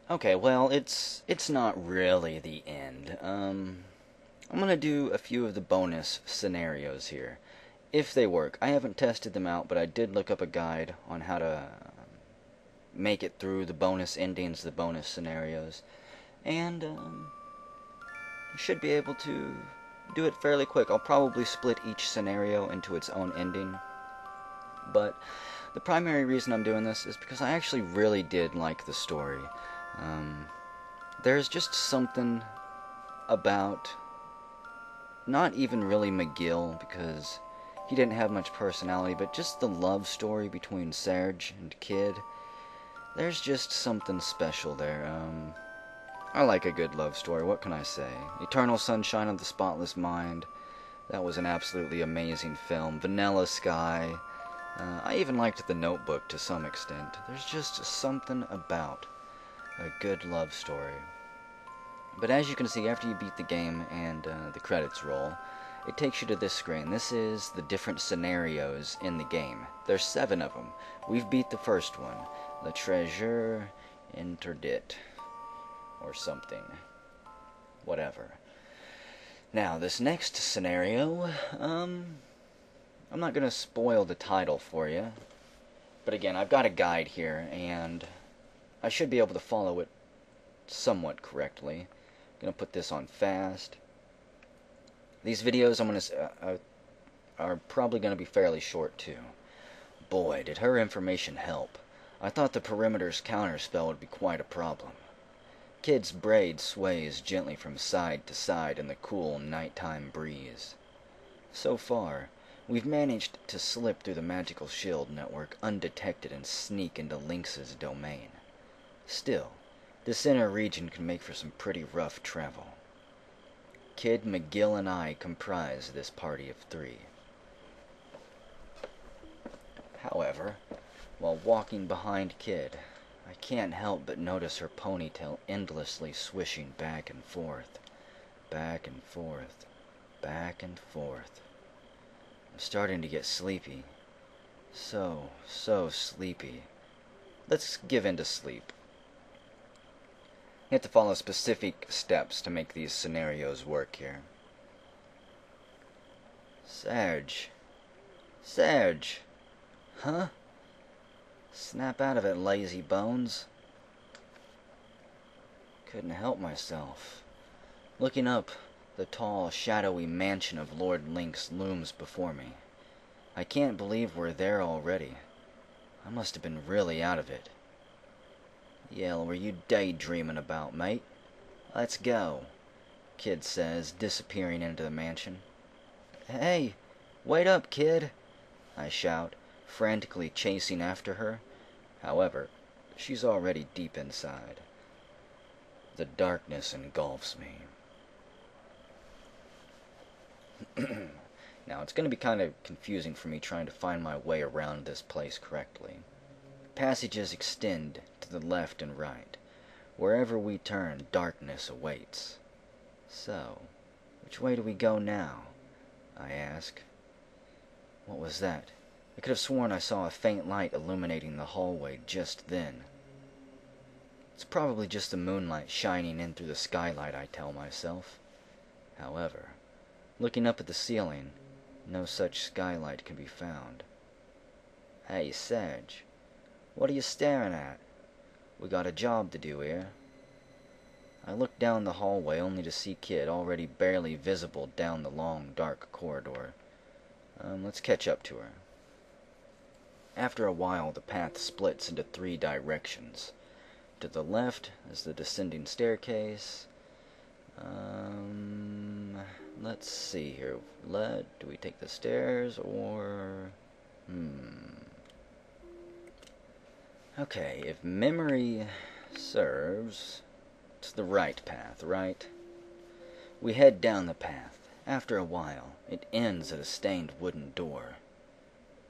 Okay, well, it's not really the end. I'm gonna do a few of the bonus scenarios here. If they work. I haven't tested them out, but I did look up a guide on how to make it through the bonus endings, the bonus scenarios, and you should be able to do it fairly quick. I'll probably split each scenario into its own ending, but the primary reason I'm doing this is because I actually really did like the story. There's just something about not even really Magil, because he didn't have much personality, but just the love story between Serge and Kid. There's just something special there. I like a good love story, what can I say? Eternal Sunshine of the Spotless Mind, that was an absolutely amazing film. Vanilla Sky, I even liked The Notebook to some extent. There's just something about a good love story. But as you can see, after you beat the game and the credits roll, it takes you to this screen. This is the different scenarios in the game. There's 7 of them. We've beat the first one. The Treasure Interdit. Or something. Whatever. Now, this next scenario, I'm not going to spoil the title for you. But again, I've got a guide here, and I should be able to follow it somewhat correctly. Gonna put this on fast. These videos are probably gonna be fairly short too. Boy, did her information help. I thought the perimeter's counterspell would be quite a problem. Kid's braid sways gently from side to side in the cool nighttime breeze. So far, we've managed to slip through the magical shield network undetected and sneak into Lynx's domain. Still, this inner region can make for some pretty rough travel. Kid, Magil, and I comprise this party of 3. However, while walking behind Kid, I can't help but notice her ponytail endlessly swishing back and forth, back and forth, back and forth. I'm starting to get sleepy. So sleepy. Let's give in to sleep. You have to follow specific steps to make these scenarios work here. Serge. Serge. Huh? Snap out of it, lazy bones. Couldn't help myself. Looking up, the tall, shadowy mansion of Lord Lynx looms before me. I can't believe we're there already. I must have been really out of it. The hell were you daydreaming about, mate? Let's go, Kid says, disappearing into the mansion. Hey, wait up, Kid, I shout, frantically chasing after her. However, she's already deep inside. The darkness engulfs me. Now, it's going to be kind of confusing for me trying to find my way around this place correctly. Passages extend to the left and right. Wherever we turn, darkness awaits. So, which way do we go now? I ask. What was that? I could have sworn I saw a faint light illuminating the hallway just then. It's probably just the moonlight shining in through the skylight, I tell myself. However, looking up at the ceiling, no such skylight can be found. Hey, Serge. What are you staring at? We got a job to do here. I look down the hallway only to see Kid already barely visible down the long, dark corridor. Let's catch up to her. After a while, the path splits into 3 directions. To the left is the descending staircase. Let's see here. Do we take the stairs or... Okay, if memory serves, it's the right path, right? We head down the path. After a while, it ends at a stained wooden door.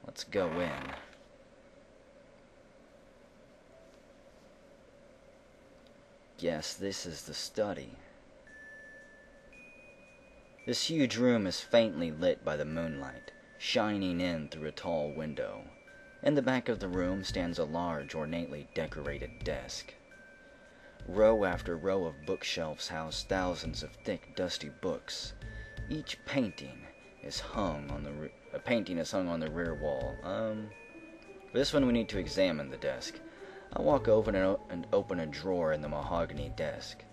Let's go in. Yes, this is the study. This huge room is faintly lit by the moonlight, shining in through a tall window. In the back of the room stands a large, ornately decorated desk. Row after row of bookshelves house thousands of thick, dusty books. Each painting is hung on the rear wall. For this one we need to examine the desk. I walk over and open a drawer in the mahogany desk.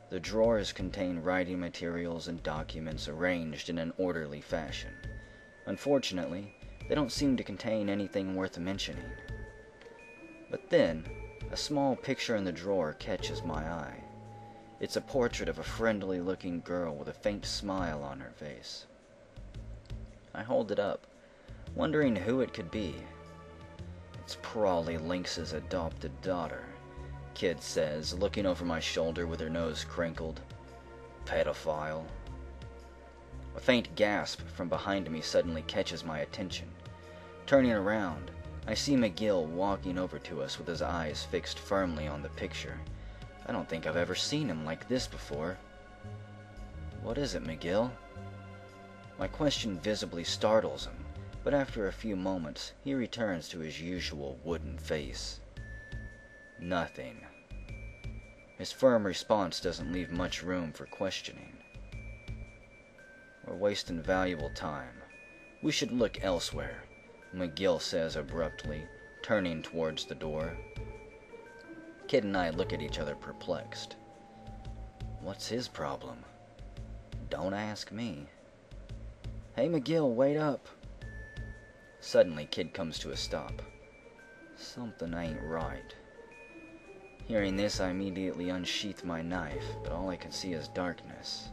The drawers contain writing materials and documents arranged in an orderly fashion. Unfortunately, they don't seem to contain anything worth mentioning. But then, a small picture in the drawer catches my eye. It's a portrait of a friendly-looking girl with a faint smile on her face. I hold it up, wondering who it could be. It's Prawley Lynx's adopted daughter, Kid says, looking over my shoulder with her nose crinkled. Pedophile. A faint gasp from behind me suddenly catches my attention. Turning around, I see Magil walking over to us with his eyes fixed firmly on the picture. I don't think I've ever seen him like this before. What is it, Magil? My question visibly startles him, but after a few moments, he returns to his usual wooden face. Nothing. His firm response doesn't leave much room for questioning. We're wasting valuable time. We should look elsewhere, Magil says abruptly, turning towards the door. Kid and I look at each other perplexed. What's his problem? Don't ask me. Hey Magil, wait up. Suddenly, Kid comes to a stop. Something ain't right. Hearing this, I immediately unsheath my knife, but all I can see is darkness.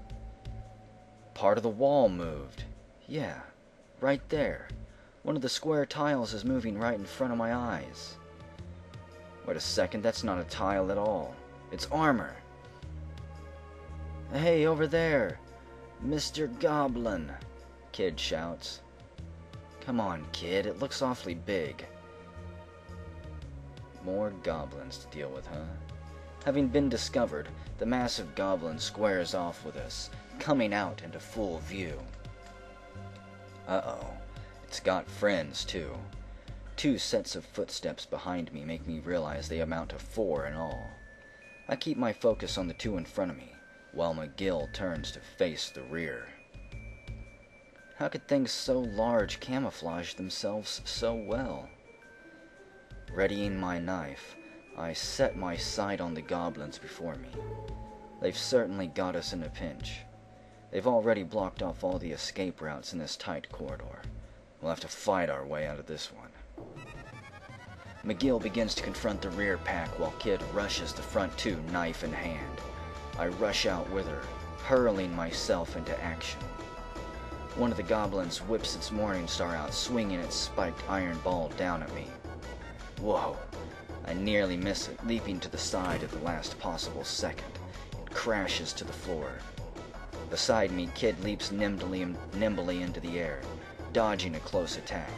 Part of the wall moved. Yeah, right there. One of the square tiles is moving right in front of my eyes. Wait a second, that's not a tile at all. It's armor. Hey, over there! Mr. Goblin! Kid shouts. Come on, kid, it looks awfully big. More goblins to deal with, huh? Having been discovered, the massive goblin squares off with us, coming out into full view. Uh-oh. It's got friends, too. 2 sets of footsteps behind me make me realize they amount to 4 in all. I keep my focus on the 2 in front of me, while Magil turns to face the rear. How could things so large camouflage themselves so well? Readying my knife, I set my sight on the goblins before me. They've certainly got us in a pinch. They've already blocked off all the escape routes in this tight corridor. We'll have to fight our way out of this one. Magil begins to confront the rear pack while Kid rushes the front 2, knife in hand. I rush out with her, hurling myself into action. One of the goblins whips its morning star out, swinging its spiked iron ball down at me. Whoa! I nearly miss it, leaping to the side at the last possible second. It crashes to the floor. Beside me, Kid leaps nimbly into the air, dodging a close attack.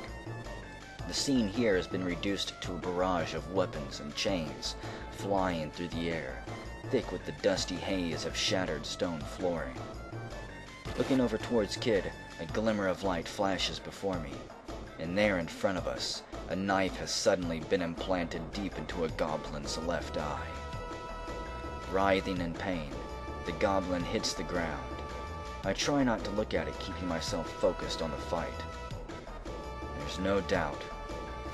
The scene here has been reduced to a barrage of weapons and chains flying through the air, thick with the dusty haze of shattered stone flooring. Looking over towards Kid, a glimmer of light flashes before me, and there in front of us, a knife has suddenly been implanted deep into a goblin's left eye. Writhing in pain, the goblin hits the ground. I try not to look at it, keeping myself focused on the fight. There's no doubt.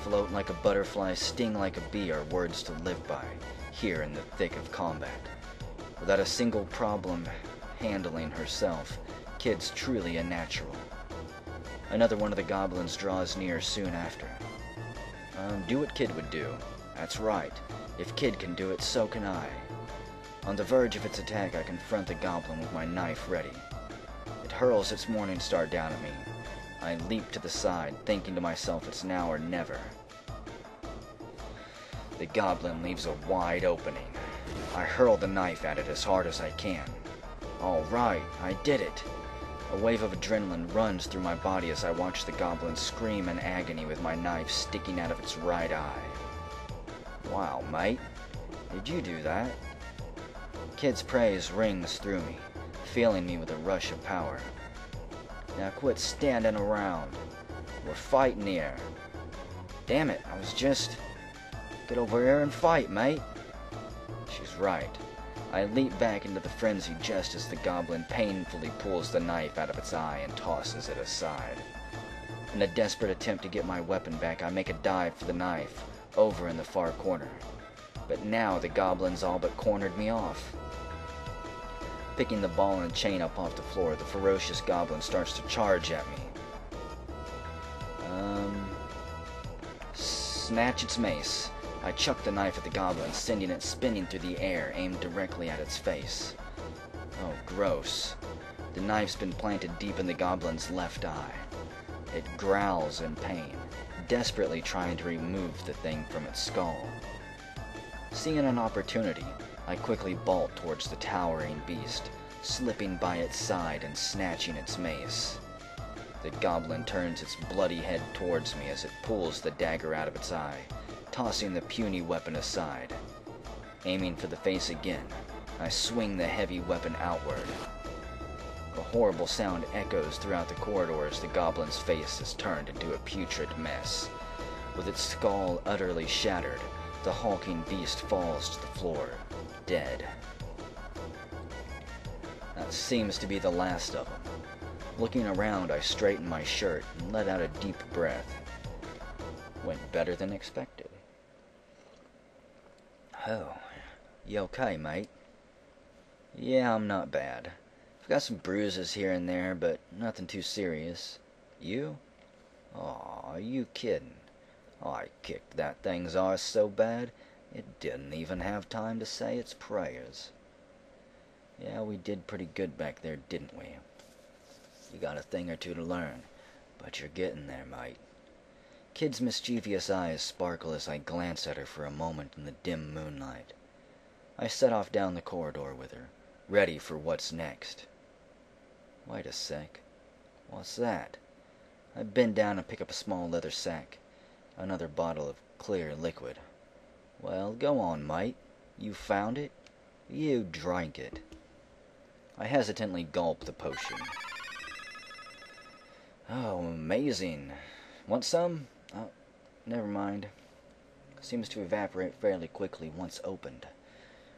Float like a butterfly, sting like a bee are words to live by, here in the thick of combat. Without a single problem handling herself, Kid's truly a natural. Another one of the goblins draws near soon after. Do what Kid would do. That's right. If Kid can do it, so can I. On the verge of its attack, I confront the goblin with my knife ready. It hurls its morning star down at me. I leap to the side, thinking to myself it's now or never. The goblin leaves a wide opening. I hurl the knife at it as hard as I can. All right, I did it. A wave of adrenaline runs through my body as I watch the goblin scream in agony with my knife sticking out of its right eye. Wow, mate. Did you do that? Kid's praise rings through me, filling me with a rush of power. Now quit standing around. We're fighting here. Damn it, I was just... Get over here and fight, mate. She's right. I leap back into the frenzy just as the goblin painfully pulls the knife out of its eye and tosses it aside. In a desperate attempt to get my weapon back, I make a dive for the knife, over in the far corner. But now the goblin's all but cornered me off. Picking the ball and chain up off the floor, the ferocious goblin starts to charge at me. Snatch its mace. I chuck the knife at the goblin, sending it spinning through the air, aimed directly at its face. Oh, gross. The knife's been planted deep in the goblin's left eye. It growls in pain, desperately trying to remove the thing from its skull. Seeing an opportunity, I quickly bolt towards the towering beast, slipping by its side and snatching its mace. The goblin turns its bloody head towards me as it pulls the dagger out of its eye, tossing the puny weapon aside. Aiming for the face again, I swing the heavy weapon outward. A horrible sound echoes throughout the corridor as the goblin's face is turned into a putrid mess. With its skull utterly shattered, the hulking beast falls to the floor, dead. That seems to be the last of them. Looking around, I straighten my shirt and let out a deep breath. Went better than expected. Oh, you okay, mate? Yeah, I'm not bad. I've got some bruises here and there, but nothing too serious. You? Aw, you kidding. I kicked that thing's arse so bad, it didn't even have time to say its prayers. Yeah, we did pretty good back there, didn't we? You got a thing or two to learn, but you're getting there, mate. Kid's mischievous eyes sparkle as I glance at her for a moment in the dim moonlight. I set off down the corridor with her, ready for what's next. Wait a sec. What's that? I bend down and pick up a small leather sack. Another bottle of clear liquid. Well, go on, mate. You found it? You drank it. I hesitantly gulp the potion. Oh, amazing. Want some? Oh, never mind. Seems to evaporate fairly quickly once opened.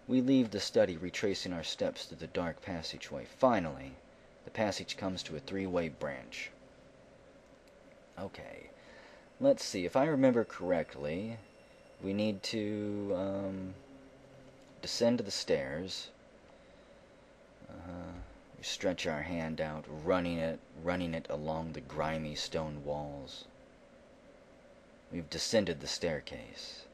We leave the study, retracing our steps through the dark passageway. Finally, the passage comes to a three-way branch. Okay, let's see. If I remember correctly, we need to descend to the stairs. We stretch our hand out, running it along the grimy stone walls. We've descended the staircase.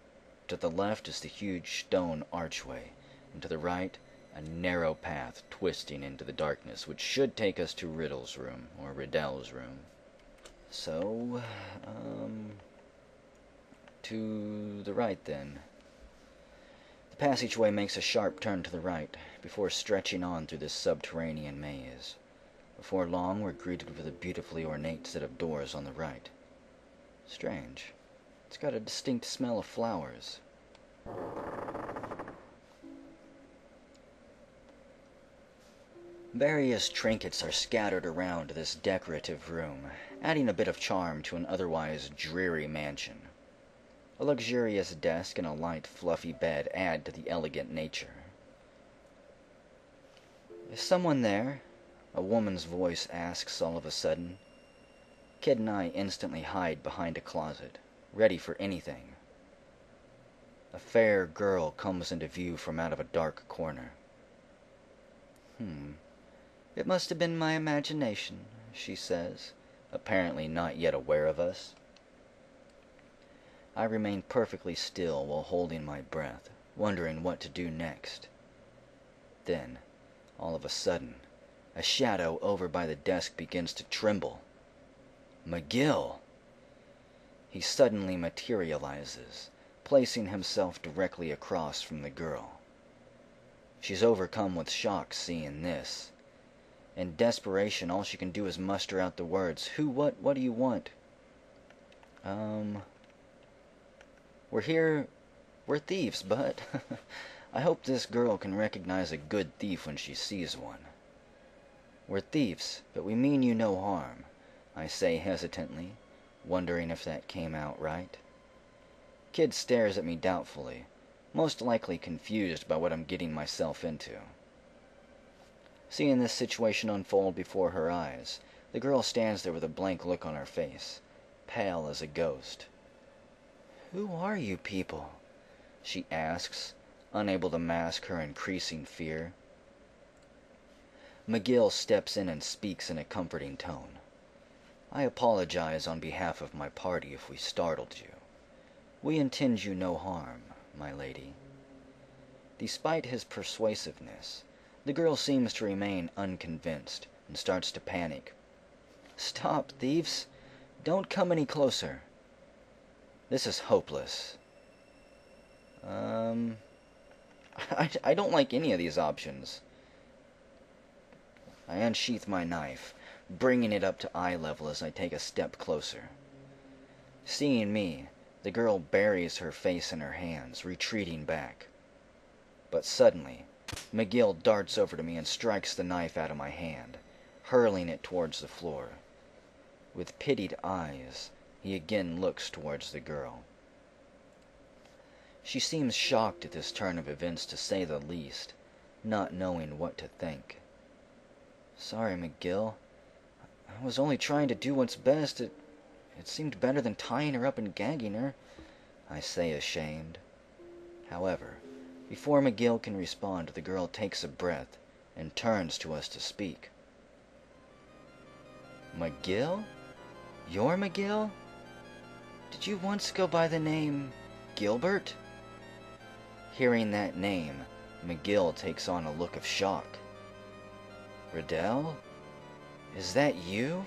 To the left is the huge stone archway, and to the right, a narrow path twisting into the darkness, which should take us to Riddle's room, or Riddell's room. So, to the right then. The passageway makes a sharp turn to the right, before stretching on through this subterranean maze. Before long, we're greeted with a beautifully ornate set of doors on the right. Strange. It's got a distinct smell of flowers. Various trinkets are scattered around this decorative room, adding a bit of charm to an otherwise dreary mansion. A luxurious desk and a light, fluffy bed add to the elegant nature. Is someone there? A woman's voice asks all of a sudden. Kid and I instantly hide behind a closet, ready for anything. A fair girl comes into view from out of a dark corner. It must have been my imagination, she says, apparently not yet aware of us. I remain perfectly still while holding my breath, wondering what to do next. Then, all of a sudden, a shadow over by the desk begins to tremble. Magil! He suddenly materializes, placing himself directly across from the girl. She's overcome with shock seeing this. In desperation, all she can do is muster out the words, "Who, what do you want?" We're thieves, but I hope this girl can recognize a good thief when she sees one. We're thieves, but we mean you no harm, I say hesitantly, wondering if that came out right. Kid stares at me doubtfully, most likely confused by what I'm getting myself into. Seeing this situation unfold before her eyes, the girl stands there with a blank look on her face, pale as a ghost. "Who are you people?" she asks, unable to mask her increasing fear. Magil steps in and speaks in a comforting tone. "I apologize on behalf of my party if we startled you. We intend you no harm, my lady." Despite his persuasiveness, the girl seems to remain unconvinced and starts to panic. "Stop, thieves! Don't come any closer." This is hopeless. I don't like any of these options. I unsheath my knife, bringing it up to eye level as I take a step closer. Seeing me, the girl buries her face in her hands, retreating back. But suddenly, Magil darts over to me and strikes the knife out of my hand, hurling it towards the floor. With pitied eyes, he again looks towards the girl. She seems shocked at this turn of events, to say the least, not knowing what to think. "Sorry, Magil. I was only trying to do what's best. It seemed better than tying her up and gagging her," I say, ashamed. However, before Magil can respond, the girl takes a breath and turns to us to speak. "Magil? You're Magil? Did you once go by the name Gilbert?" Hearing that name, Magil takes on a look of shock. "Rell? Is that you?"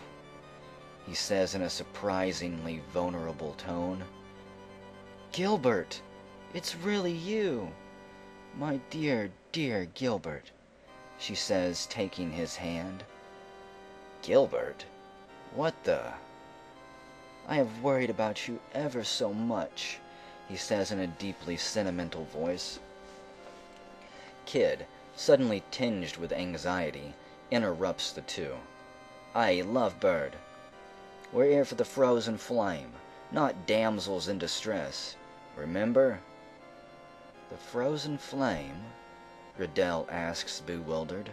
he says in a surprisingly vulnerable tone. "Gilbert, it's really you. My dear, dear Gilbert," she says, taking his hand. "Gilbert? What the—" "I have worried about you ever so much," he says in a deeply sentimental voice. Kid, suddenly tinged with anxiety, interrupts the two. "Aye, Lovebird. We're here for the frozen flame, not damsels in distress. Remember?" "The frozen flame?" Rell asks, bewildered.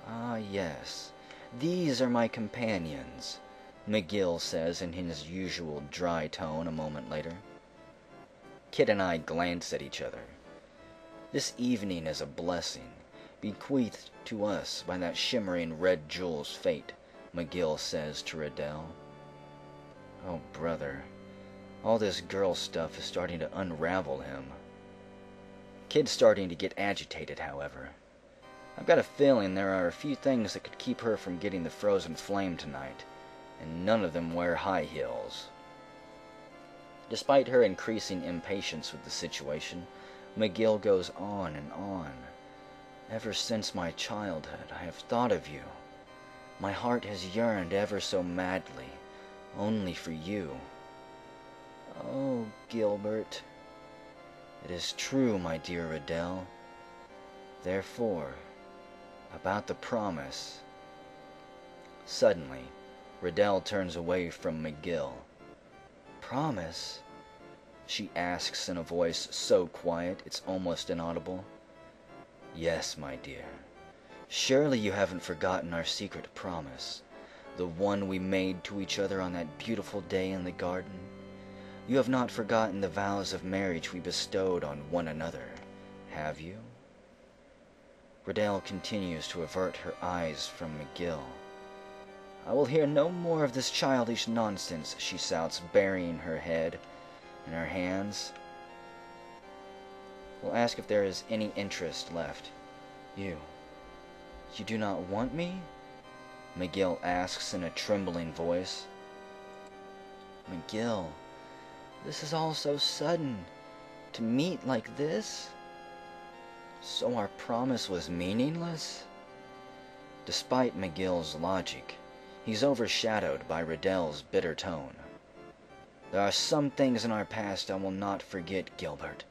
"Ah, yes. These are my companions," Magil says in his usual dry tone a moment later. Kid and I glance at each other. This evening is a blessing, bequeathed to us by that shimmering red jewel's fate, Magil says to Rell. Oh, brother, all this girl stuff is starting to unravel him. Kid's starting to get agitated, however. I've got a feeling there are a few things that could keep her from getting the frozen flame tonight, and none of them wear high heels. Despite her increasing impatience with the situation, Magil goes on and on. "Ever since my childhood, I have thought of you. My heart has yearned ever so madly, only for you. Oh, Gilbert. It is true, my dear Rell. Therefore, about the promise." Suddenly, Rell turns away from Magil. "Promise?" she asks in a voice so quiet it's almost inaudible. "Yes, my dear. Surely you haven't forgotten our secret promise, the one we made to each other on that beautiful day in the garden? You have not forgotten the vows of marriage we bestowed on one another, have you?" Rell continues to avert her eyes from Magil. "I will hear no more of this childish nonsense," she shouts, burying her head in her hands. "We'll ask if there is any interest left. You do not want me?" Magil asks in a trembling voice. "Magil, this is all so sudden. To meet like this? So our promise was meaningless?" Despite Magil's logic, he's overshadowed by Rell's bitter tone. "There are some things in our past I will not forget, Gilbert.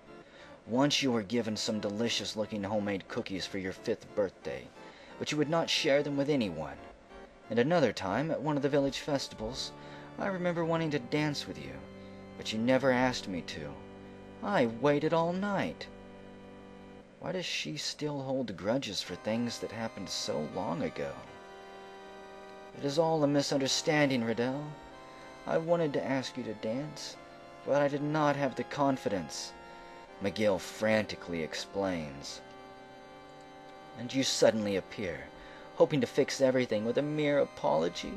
Once you were given some delicious-looking homemade cookies for your 5th birthday, but you would not share them with anyone. And another time, at one of the village festivals, I remember wanting to dance with you, but you never asked me to. I waited all night. Why does she still hold grudges for things that happened so long ago? It is all a misunderstanding, Riddell. I wanted to ask you to dance, but I did not have the confidence, Magil frantically explains. And you suddenly appear, hoping to fix everything with a mere apology?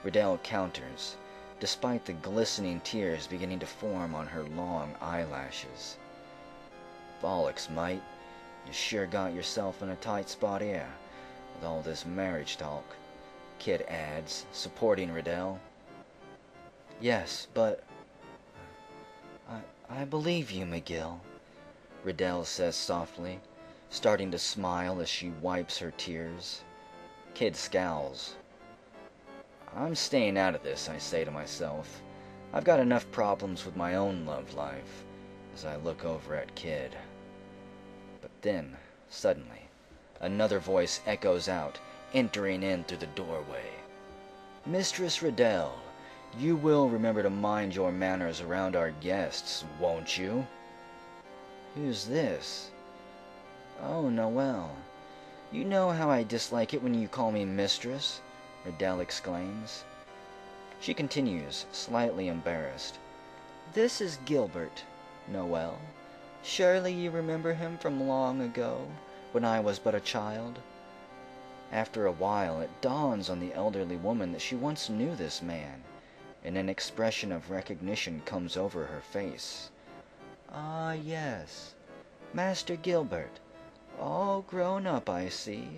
Riddell counters, despite the glistening tears beginning to form on her long eyelashes. Bollocks, mate. You sure got yourself in a tight spot here, with all this marriage talk, Kid adds, supporting Riddell. Yes, but... I believe you, Magil, Riddell says softly, starting to smile as she wipes her tears. Kid scowls. I'm staying out of this, I say to myself. I've got enough problems with my own love life, as I look over at Kid. But then, suddenly, another voice echoes out, entering in through the doorway. Mistress Riddell, you will remember to mind your manners around our guests, won't you? Who's this? Oh, Noelle. You know how I dislike it when you call me mistress, Riddell exclaims. She continues, slightly embarrassed. This is Gilbert, Noelle. Surely you remember him from long ago, when I was but a child. After a while, it dawns on the elderly woman that she once knew this man, and an expression of recognition comes over her face. Ah, yes, Master Gilbert, all grown up, I see,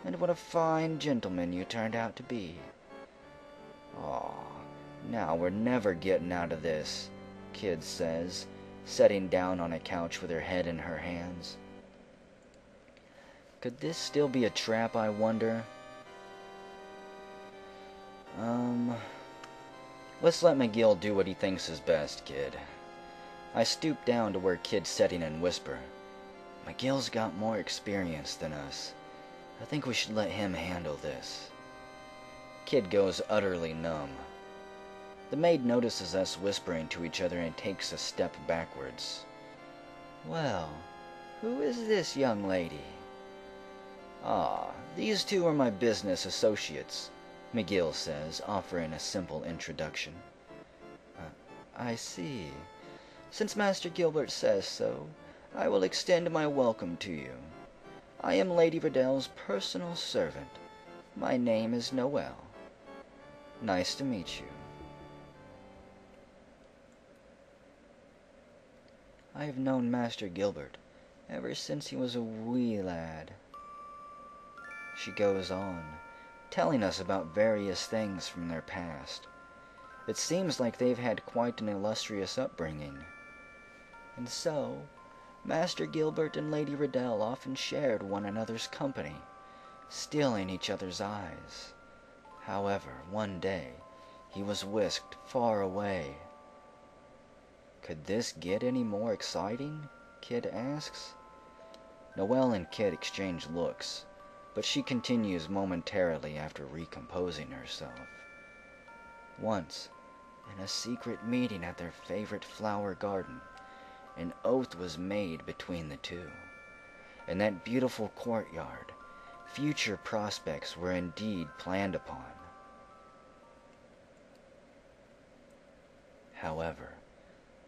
and what a fine gentleman you turned out to be. Aw, now we're never getting out of this, Kid says, setting down on a couch with her head in her hands. Could this still be a trap, I wonder? Let's let Magil do what he thinks is best, Kid. I stoop down to where Kid's sitting and whisper, Magil's got more experience than us. I think we should let him handle this. Kid goes utterly numb. The maid notices us whispering to each other and takes a step backwards. Well, who is this young lady? Ah, these two are my business associates, Magil says, offering a simple introduction. I see. Since Master Gilbert says so, I will extend my welcome to you. I am Lady Riddell's personal servant. My name is Noelle. Nice to meet you. I have known Master Gilbert ever since he was a wee lad. She goes on, telling us about various things from their past. It seems like they've had quite an illustrious upbringing. And so, Master Gilbert and Lady Riddell often shared one another's company, stealing each other's eyes. However, one day, he was whisked far away. Could this get any more exciting? Kid asks. Noelle and Kid exchange looks, but she continues momentarily after recomposing herself. Once, in a secret meeting at their favorite flower garden, an oath was made between the two. In that beautiful courtyard, future prospects were indeed planned upon. However,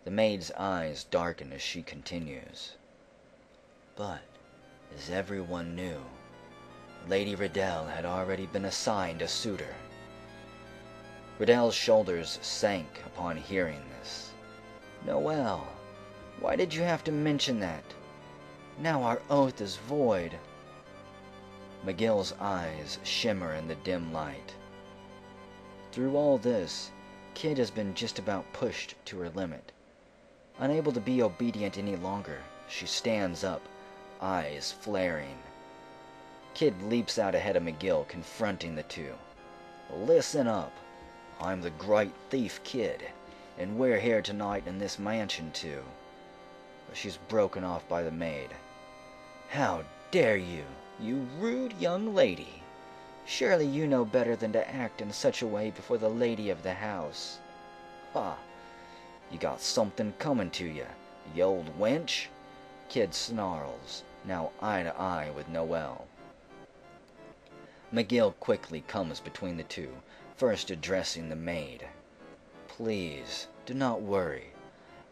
the maid's eyes darken as she continues. But, as everyone knew, Lady Riddell had already been assigned a suitor. Riddell's shoulders sank upon hearing this. Noelle, why did you have to mention that? Now our oath is void. Magil's eyes shimmer in the dim light. Through all this, Kid has been just about pushed to her limit. Unable to be obedient any longer, she stands up, eyes flaring. Kid leaps out ahead of Magil, confronting the two. Listen up. I'm the great thief Kid, and we're here tonight in this mansion too. But she's broken off by the maid. How dare you, you rude young lady! Surely you know better than to act in such a way before the lady of the house. Ha! You got something coming to you, "You old wench!" Kid snarls, now eye to eye with Noelle. Magil quickly comes between the two, first addressing the maid. "Please, do not worry.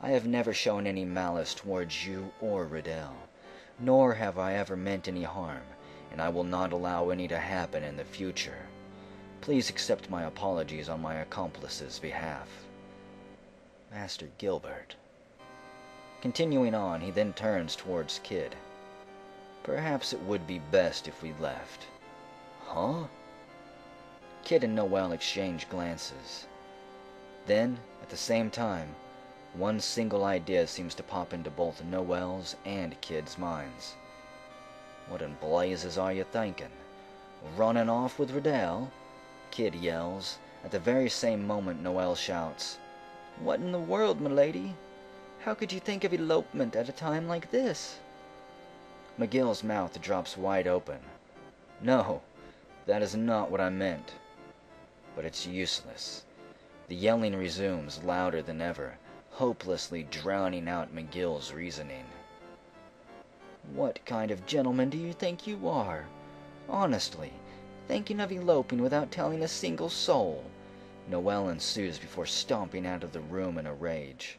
I have never shown any malice towards you or Riddell, nor have I ever meant any harm, and I will not allow any to happen in the future. Please accept my apologies on my accomplice's behalf. Master Gilbert." Continuing on, he then turns towards Kid. "Perhaps it would be best if we left." "Huh?" Kid and Noelle exchange glances. Then, at the same time, one single idea seems to pop into both Noelle's and Kid's minds. "What in blazes are you thinking? Running off with Riddell?" Kid yells. At the very same moment, Noelle shouts, "What in the world, m'lady? How could you think of elopement at a time like this?" Magil's mouth drops wide open. "No, that is not what I meant." But it's useless. The yelling resumes, louder than ever, hopelessly drowning out Magil's reasoning. "What kind of gentleman do you think you are? Honestly, thinking of eloping without telling a single soul?" Noelle ensues before stomping out of the room in a rage.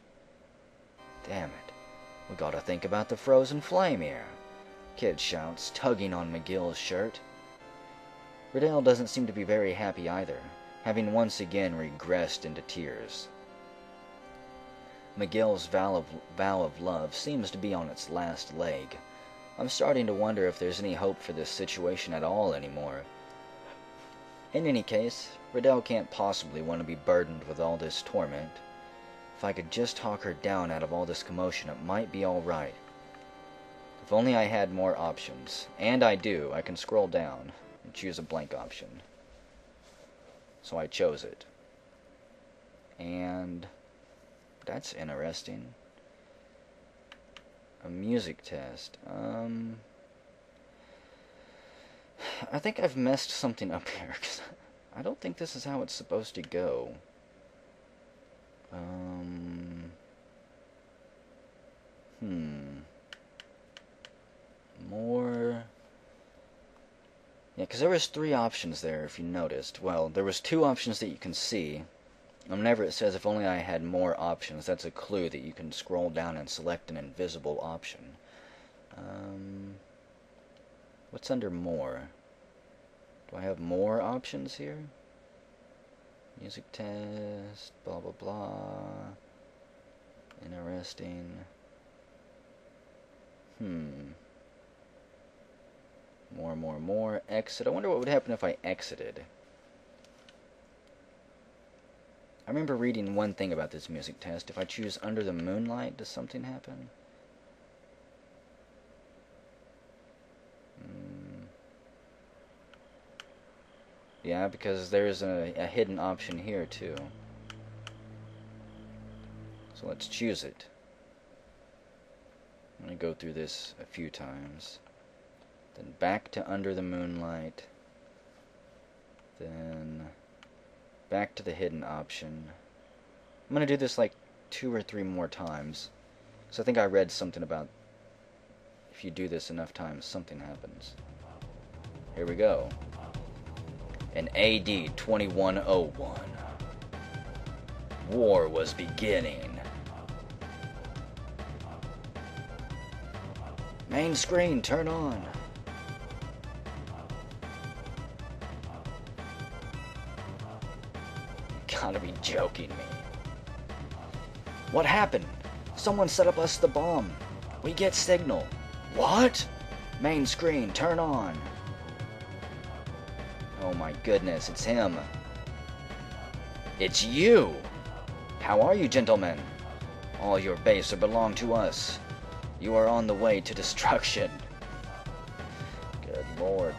"Damn it, we gotta think about the frozen flame here," Kid shouts, tugging on Magil's shirt. Riddell doesn't seem to be very happy either, having once again regressed into tears. Magil's vow of love seems to be on its last leg. I'm starting to wonder if there's any hope for this situation at all anymore. In any case, Riddell can't possibly want to be burdened with all this torment. If I could just talk her down out of all this commotion, it might be all right. If only I had more options. And I do. I can scroll down and choose a blank option. So I chose it. And that's interesting. A music test. I think I've messed something up here, 'cause I don't think this is how it's supposed to go. More. Yeah, because there was 3 options there, if you noticed. Well, there was 2 options that you can see. And whenever it says if only I had more options, that's a clue that you can scroll down and select an invisible option. What's under more? Do I have more options here? Music test, blah blah blah. Interesting. More. Exit. I wonder what would happen if I exited. I remember reading one thing about this music test. If I choose Under the Moonlight, does something happen? Yeah, because there's a hidden option here too. So let's choose it. I'm going to go through this a few times. Then back to Under the Moonlight. Then back to the hidden option. I'm going to do this like 2 or 3 more times. So I think I read something about if you do this enough times, something happens. Here we go. In AD 2101, war was beginning. Main screen, turn on. You gotta be joking me. What happened? Someone set up us the bomb. We get signal. What? Main screen, turn on. Oh my goodness, it's him. It's you! How are you, gentlemen? All your base belong to us. You are on the way to destruction. Good lord.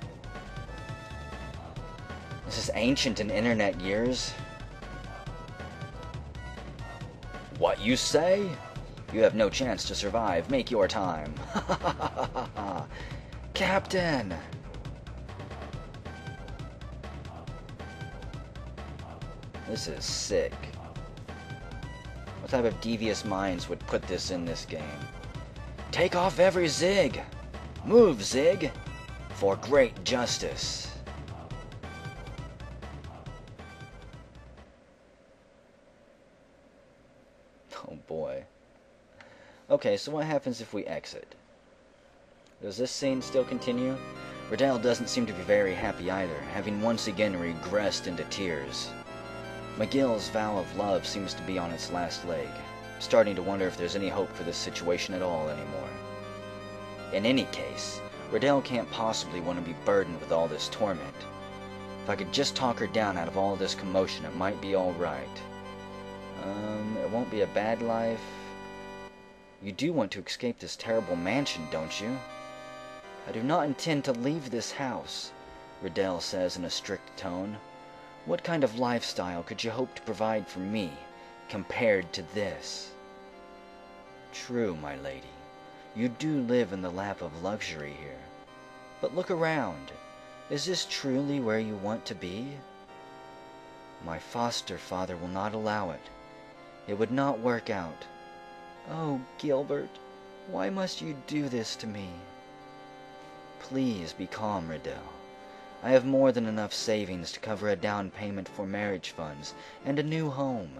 This is ancient in internet years. What you say? You have no chance to survive. Make your time. Captain! This is sick. What type of devious minds would put this in this game? Take off every zig! Move, zig! For great justice. Oh boy. Okay, so what happens if we exit? Does this scene still continue? Rell doesn't seem to be very happy either, having once again regressed into tears. Magil's vow of love seems to be on its last leg, starting to wonder if there's any hope for this situation at all anymore. In any case, Rell can't possibly want to be burdened with all this torment. If I could just talk her down out of all this commotion, it might be alright. It won't be a bad life. You do want to escape this terrible mansion, don't you? I do not intend to leave this house, Rell says in a strict tone. What kind of lifestyle could you hope to provide for me, compared to this? True, my lady. You do live in the lap of luxury here. But look around. Is this truly where you want to be? My foster father will not allow it. It would not work out. Oh, Gilbert, why must you do this to me? Please be calm, Rell. I have more than enough savings to cover a down payment for marriage funds and a new home,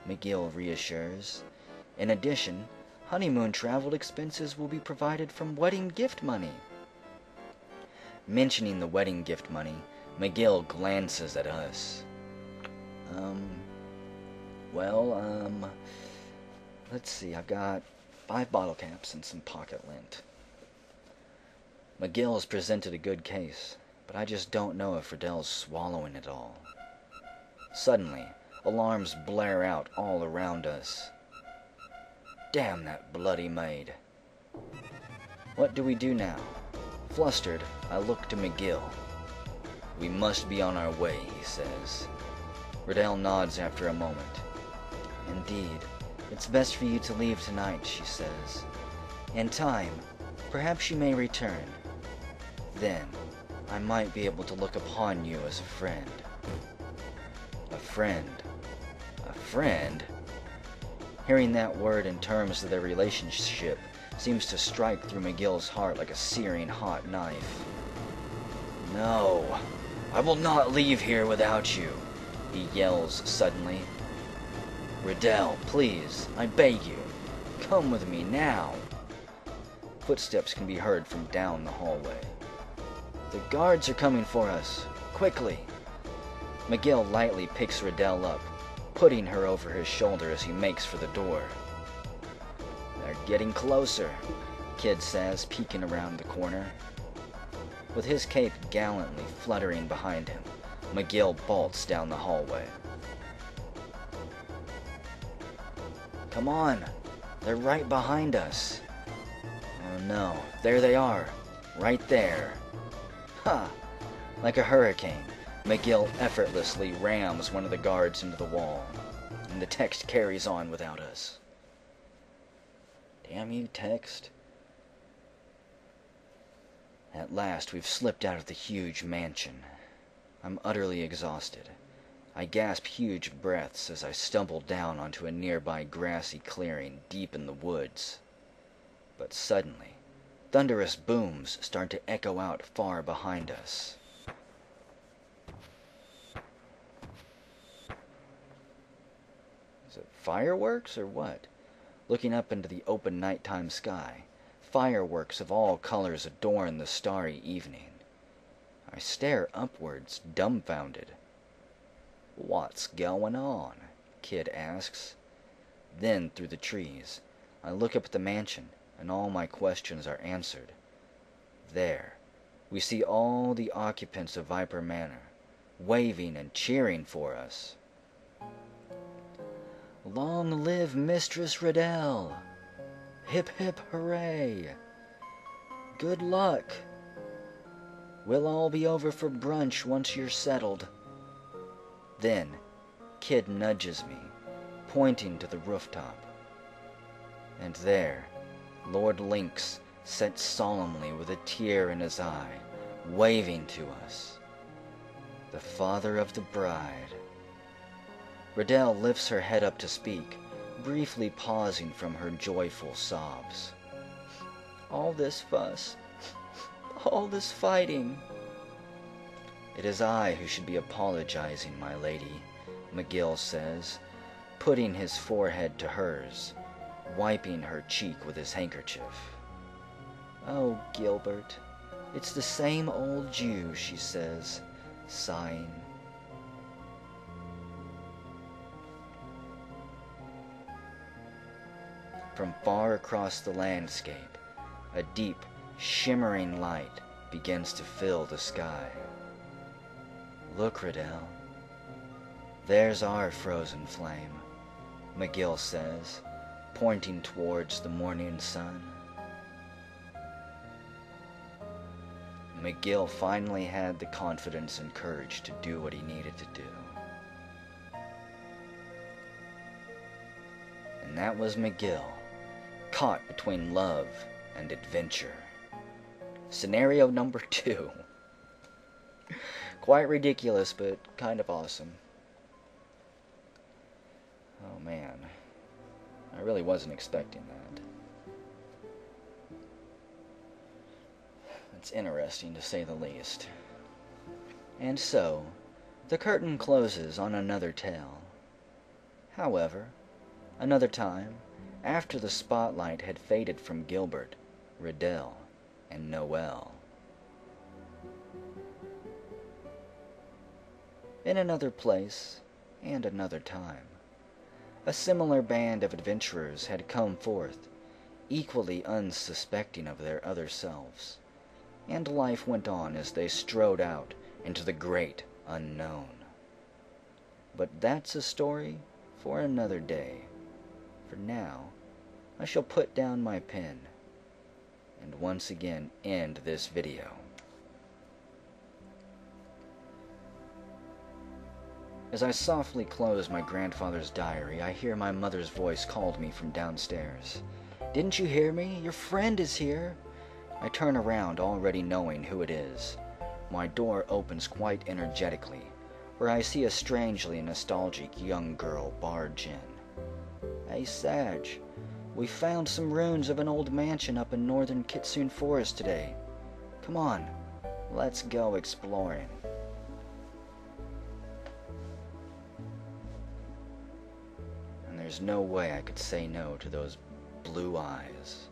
Magil reassures. In addition, honeymoon travel expenses will be provided from wedding gift money. Mentioning the wedding gift money, Magil glances at us. Let's see, I've got 5 bottle caps and some pocket lint. Magil has presented a good case, but I just don't know if Rell's swallowing it all. Suddenly, alarms blare out all around us. Damn that bloody maid. What do we do now? Flustered, I look to Magil. We must be on our way, he says. Rell nods after a moment. Indeed, it's best for you to leave tonight, she says. In time, perhaps you may return. Then, I might be able to look upon you as a friend. A friend? A friend? Hearing that word in terms of their relationship seems to strike through Magil's heart like a searing hot knife. No, I will not leave here without you, he yells suddenly. Rell, please, I beg you, come with me now. Footsteps can be heard from down the hallway. The guards are coming for us. Quickly. Magil lightly picks Rell up, putting her over his shoulder as he makes for the door. They're getting closer, Kid says, peeking around the corner. With his cape gallantly fluttering behind him, Magil bolts down the hallway. Come on, they're right behind us. Oh no, there they are, right there. Ha! Like a hurricane, Magil effortlessly rams one of the guards into the wall, and the text carries on without us. Damn you, text. At last, we've slipped out of the huge mansion. I'm utterly exhausted. I gasp huge breaths as I stumble down onto a nearby grassy clearing deep in the woods. But suddenly, thunderous booms start to echo out far behind us. Is it fireworks or what? Looking up into the open nighttime sky, fireworks of all colors adorn the starry evening. I stare upwards, dumbfounded. What's going on? Kid asks. Then, through the trees, I look up at the mansion, and all my questions are answered. There, we see all the occupants of Viper Manor, waving and cheering for us. Long live Mistress Rell! Hip hip hooray! Good luck! We'll all be over for brunch once you're settled. Then, Kid nudges me, pointing to the rooftop. And there, Lord Lynx sits solemnly with a tear in his eye, waving to us. The father of the bride. Rell lifts her head up to speak, briefly pausing from her joyful sobs. All this fuss, all this fighting. It is I who should be apologizing, my lady, Magil says, putting his forehead to hers, wiping her cheek with his handkerchief. Oh, Gilbert, it's the same old Jew, she says, sighing. From far across the landscape, a deep, shimmering light begins to fill the sky. Look, Riddell. There's our frozen flame, Magil says, pointing towards the morning sun. Magil finally had the confidence and courage to do what he needed to do. And that was Magil, caught between love and adventure. Scenario number 2. Quite ridiculous, but kind of awesome. Oh man, I really wasn't expecting that. It's interesting to say the least. And so, the curtain closes on another tale. However, another time, after the spotlight had faded from Gilbert, Riddell, and Noel. In another place, and another time, a similar band of adventurers had come forth, equally unsuspecting of their other selves, and life went on as they strode out into the great unknown. But that's a story for another day. For now, I shall put down my pen and once again end this video. As I softly close my grandfather's diary, I hear my mother's voice called me from downstairs. "Didn't you hear me? Your friend is here." I turn around, already knowing who it is. My door opens quite energetically, where I see a strangely nostalgic young girl barge in. "Hey, Sag, we found some ruins of an old mansion up in northern Kitsune Forest today. Come on, let's go exploring." And there's no way I could say no to those blue eyes.